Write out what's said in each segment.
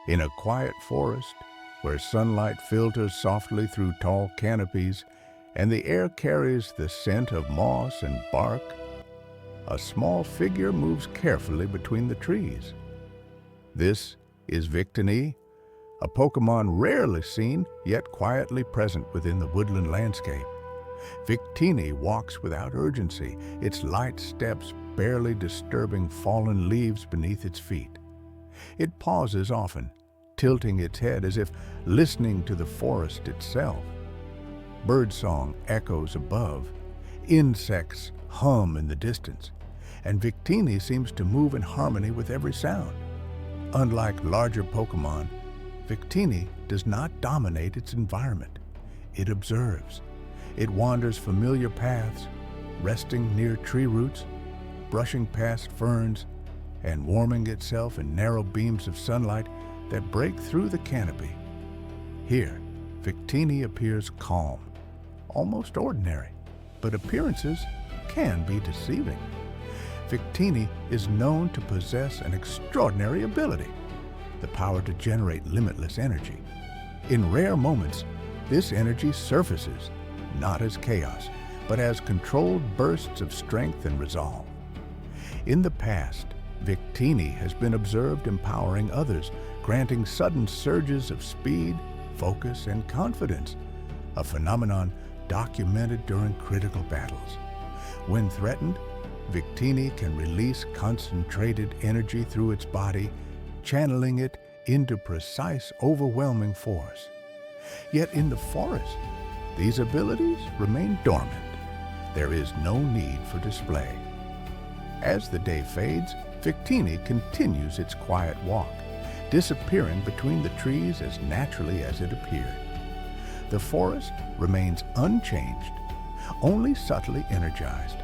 In a quiet forest, where sunlight filters softly through tall canopies and the air carries the scent of moss and bark, a small figure moves carefully between the trees. This is Victini, a Pokémon rarely seen yet quietly present within the woodland landscape. Victini walks without urgency, its light steps barely disturbing fallen leaves beneath its feet. It pauses often, tilting its head as if listening to the forest itself. Birdsong echoes above, insects hum in the distance, and Victini seems to move in harmony with every sound. Unlike larger Pokémon, Victini does not dominate its environment. It observes. It wanders familiar paths, resting near tree roots, brushing past ferns, and warming itself in narrow beams of sunlight that break through the canopy. Here, Victini appears calm, almost ordinary, but appearances can be deceiving. Victini is known to possess an extraordinary ability, the power to generate limitless energy. In rare moments, this energy surfaces, not as chaos, but as controlled bursts of strength and resolve. In the past, Victini has been observed empowering others, granting sudden surges of speed, focus, and confidence, a phenomenon documented during critical battles. When threatened, Victini can release concentrated energy through its body, channeling it into precise, overwhelming force. Yet in the forest, these abilities remain dormant. There is no need for display. As the day fades, Victini continues its quiet walk, disappearing between the trees as naturally as it appeared. The forest remains unchanged, only subtly energized.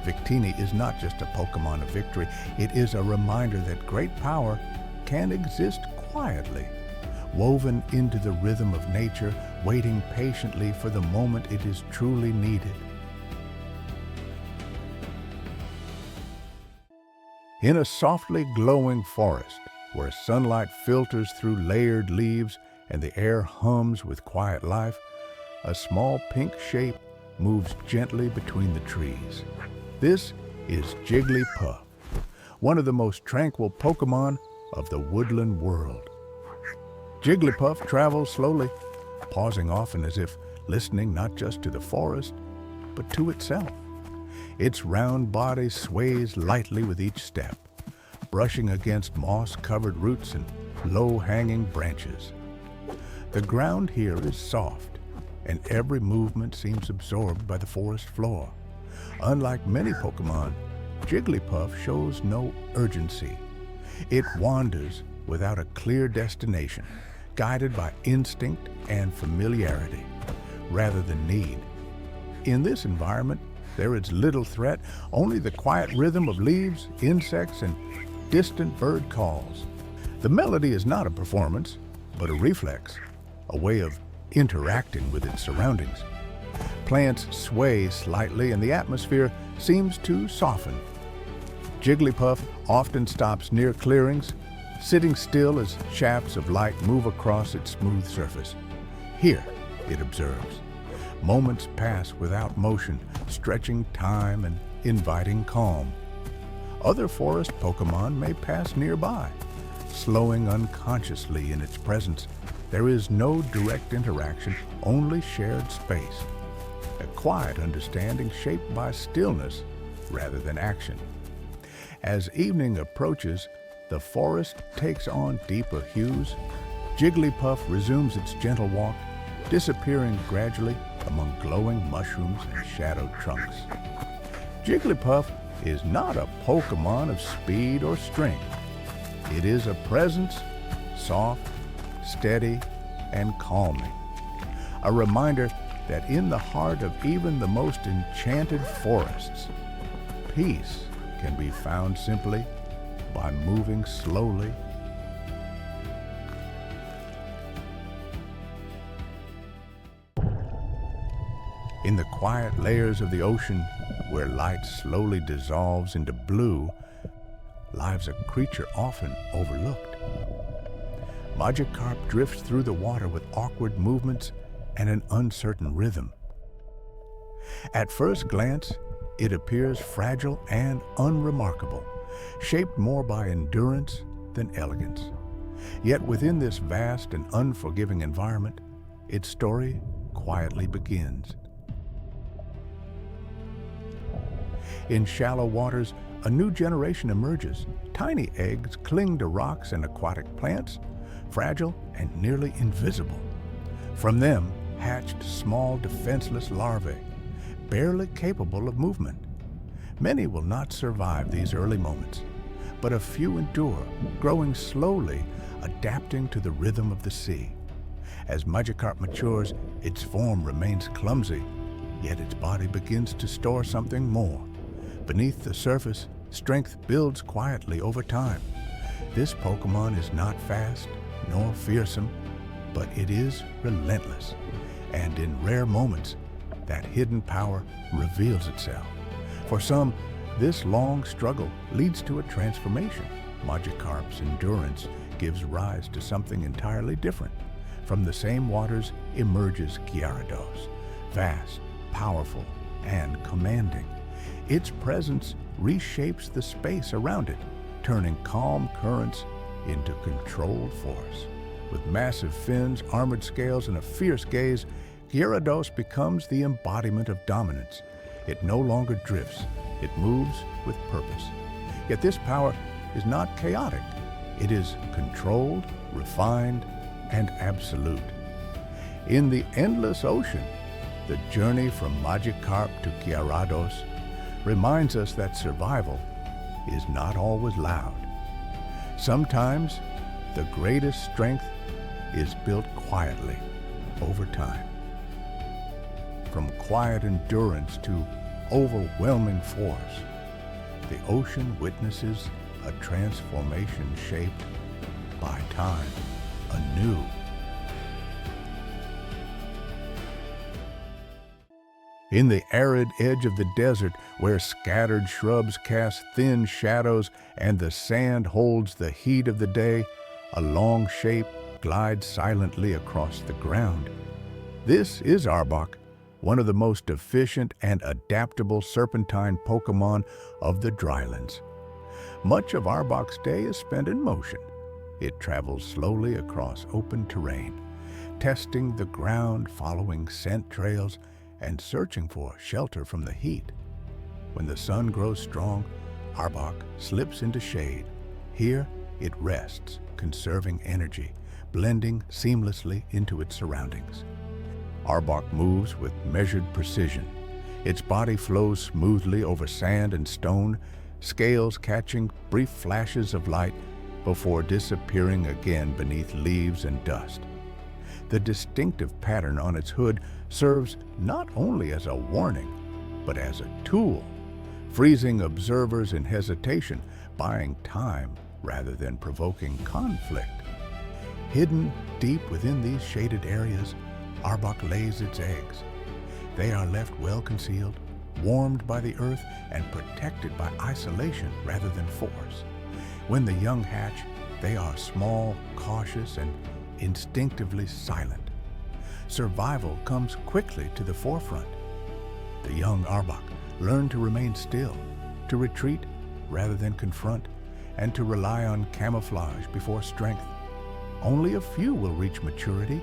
Victini is not just a Pokémon of victory, it is a reminder that great power can exist quietly, woven into the rhythm of nature, waiting patiently for the moment it is truly needed. In a softly glowing forest, where sunlight filters through layered leaves and the air hums with quiet life, a small pink shape moves gently between the trees. This is Jigglypuff, one of the most tranquil Pokémon of the woodland world. Jigglypuff travels slowly, pausing often as if listening not just to the forest, but to itself. Its round body sways lightly with each step, brushing against moss-covered roots and low-hanging branches. The ground here is soft, and every movement seems absorbed by the forest floor. Unlike many Pokémon, Jigglypuff shows no urgency. It wanders without a clear destination, guided by instinct and familiarity, rather than need. In this environment, there is little threat, only the quiet rhythm of leaves, insects, and distant bird calls. The melody is not a performance, but a reflex, a way of interacting with its surroundings. Plants sway slightly and the atmosphere seems to soften. Jigglypuff often stops near clearings, sitting still as shafts of light move across its smooth surface. Here, it observes. Moments pass without motion, stretching time and inviting calm. Other forest Pokémon may pass nearby, slowing unconsciously in its presence. There is no direct interaction, only shared space. A quiet understanding shaped by stillness rather than action. As evening approaches, the forest takes on deeper hues. Jigglypuff resumes its gentle walk, disappearing gradually among glowing mushrooms and shadowed trunks. Jigglypuff is not a Pokémon of speed or strength. It is a presence, soft, steady, and calming. A reminder that in the heart of even the most enchanted forests, peace can be found simply by moving slowly. In the quiet layers of the ocean, where light slowly dissolves into blue, lives a creature often overlooked. Magikarp drifts through the water with awkward movements and an uncertain rhythm. At first glance, it appears fragile and unremarkable, shaped more by endurance than elegance. Yet within this vast and unforgiving environment, its story quietly begins. In shallow waters, a new generation emerges. Tiny eggs cling to rocks and aquatic plants, fragile and nearly invisible. From them hatched small defenseless larvae, barely capable of movement. Many will not survive these early moments, but a few endure, growing slowly, adapting to the rhythm of the sea. As Magikarp matures, its form remains clumsy, yet its body begins to store something more. Beneath the surface, strength builds quietly over time. This Pokémon is not fast nor fearsome, but it is relentless. And in rare moments, that hidden power reveals itself. For some, this long struggle leads to a transformation. Magikarp's endurance gives rise to something entirely different. From the same waters emerges Gyarados, vast, powerful, and commanding. Its presence reshapes the space around it, turning calm currents into controlled force. With massive fins, armored scales, and a fierce gaze, Gyarados becomes the embodiment of dominance. It no longer drifts, it moves with purpose. Yet this power is not chaotic. It is controlled, refined, and absolute. In the endless ocean, the journey from Magikarp to Gyarados reminds us that survival is not always loud. Sometimes the greatest strength is built quietly over time. From quiet endurance to overwhelming force, the ocean witnesses a transformation shaped by time anew. In the arid edge of the desert, where scattered shrubs cast thin shadows and the sand holds the heat of the day, a long shape glides silently across the ground. This is Arbok, one of the most efficient and adaptable serpentine Pokémon of the drylands. Much of Arbok's day is spent in motion. It travels slowly across open terrain, testing the ground, following scent trails, and searching for shelter from the heat. When the sun grows strong, Arbok slips into shade. Here, it rests, conserving energy, blending seamlessly into its surroundings. Arbok moves with measured precision. Its body flows smoothly over sand and stone, scales catching brief flashes of light before disappearing again beneath leaves and dust. The distinctive pattern on its hood serves not only as a warning, but as a tool, freezing observers in hesitation, buying time rather than provoking conflict. Hidden deep within these shaded areas, Arbok lays its eggs. They are left well concealed, warmed by the earth, and protected by isolation rather than force. When the young hatch, they are small, cautious, and instinctively silent. Survival comes quickly to the forefront. The young Arbok learn to remain still, to retreat rather than confront, and to rely on camouflage before strength. Only a few will reach maturity,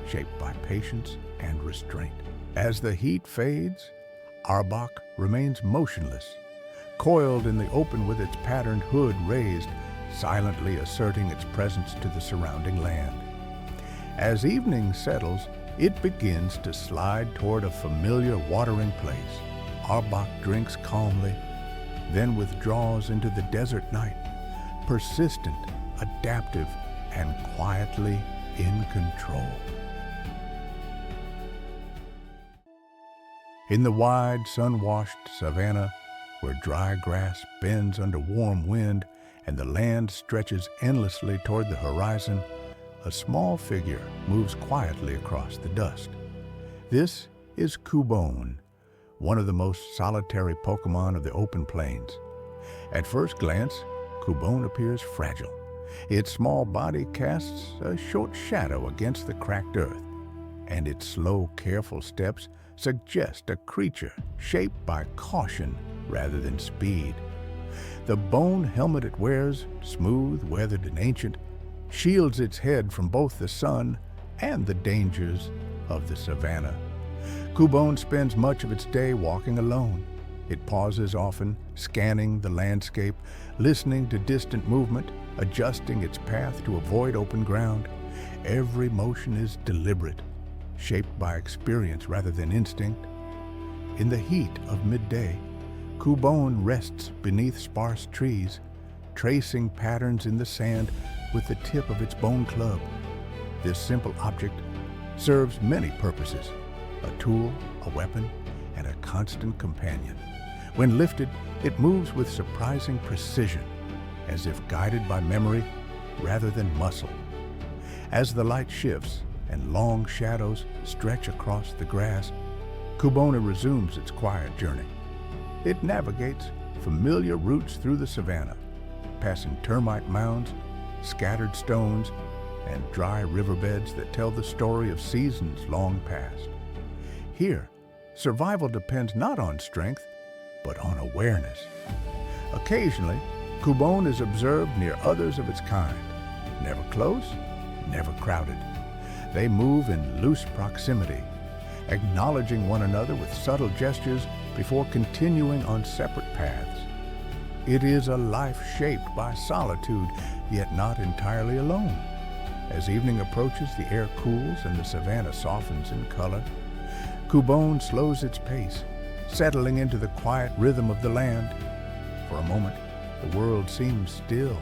shaped by patience and restraint. As the heat fades, Arbok remains motionless, coiled in the open with its patterned hood raised, silently asserting its presence to the surrounding land. As evening settles, it begins to slide toward a familiar watering place. Arbok drinks calmly, then withdraws into the desert night, persistent, adaptive, and quietly in control. In the wide, sun-washed savanna, where dry grass bends under warm wind and the land stretches endlessly toward the horizon, a small figure moves quietly across the dust. This is Cubone, one of the most solitary Pokémon of the open plains. At first glance, Cubone appears fragile. Its small body casts a short shadow against the cracked earth, and its slow, careful steps suggest a creature shaped by caution rather than speed. The bone helmet it wears, smooth, weathered, and ancient, shields its head from both the sun and the dangers of the savanna. Cubone spends much of its day walking alone. It pauses often, scanning the landscape, listening to distant movement, adjusting its path to avoid open ground. Every motion is deliberate, shaped by experience rather than instinct. In the heat of midday, Cubone rests beneath sparse trees, tracing patterns in the sand with the tip of its bone club. This simple object serves many purposes: a tool, a weapon, and a constant companion. When lifted, it moves with surprising precision, as if guided by memory rather than muscle. As the light shifts and long shadows stretch across the grass, Cubone resumes its quiet journey. It navigates familiar routes through the savanna, passing termite mounds, scattered stones, and dry riverbeds that tell the story of seasons long past. Here, survival depends not on strength, but on awareness. Occasionally, Cubone is observed near others of its kind, never close, never crowded. They move in loose proximity, acknowledging one another with subtle gestures before continuing on separate paths. It is a life shaped by solitude, yet not entirely alone. As evening approaches, the air cools and the savanna softens in color. Cubone slows its pace, settling into the quiet rhythm of the land. For a moment, the world seems still,